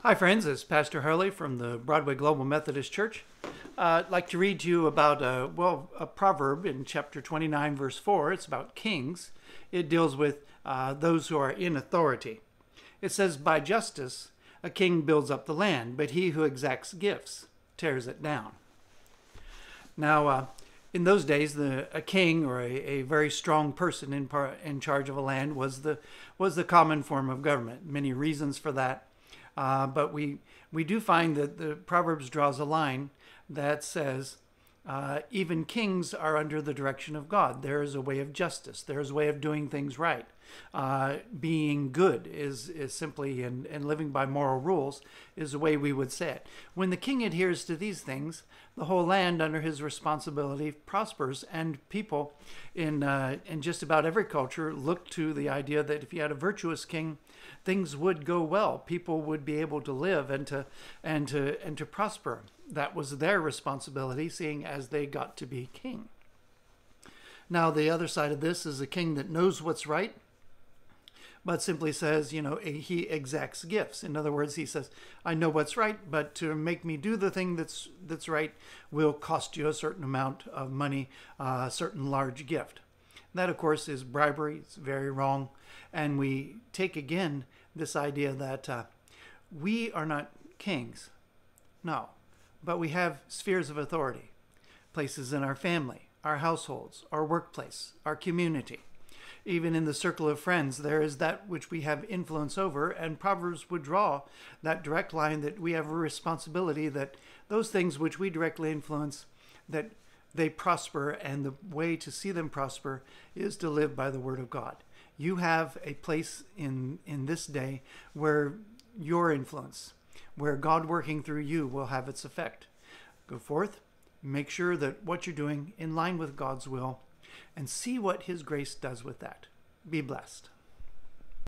Hi, friends. It's Pastor Hurley from the Broadway Global Methodist Church. I'd like to read to you about a proverb in chapter 29, verse 4. It's about kings. It deals with those who are in authority. It says, "By justice a king builds up the land, but he who exacts gifts tears it down." Now, in those days, a king or a very strong person in charge of a land was the common form of government. Many reasons for that. But we do find that the Proverbs draws a line that says, even kings are under the direction of God. There is a way of justice. There is a way of doing things right. Being good is simply, and living by moral rules is the way we would say it. When the king adheres to these things, the whole land under his responsibility prospers, and people in just about every culture look to the idea that if you had a virtuous king, things would go well. People would be able to live and to prosper. That was their responsibility, seeing as they got to be king. Now, the other side of this is a king that knows what's right, but simply says, he exacts gifts. In other words, he says, I know what's right, but to make me do the thing that's right will cost you a certain amount of money, a certain large gift. That, of course, is bribery. It's very wrong. And we take again this idea that we are not kings. No. But we have spheres of authority, places in our family, our households, our workplace, our community. Even in the circle of friends, there is that which we have influence over, and Proverbs would draw that direct line that we have a responsibility that those things which we directly influence, that they prosper, and the way to see them prosper is to live by the Word of God. You have a place in this day where your influence, where God working through you will have its effect. Go forth, make sure that what you're doing in line with God's will, and see what His grace does with that. Be blessed.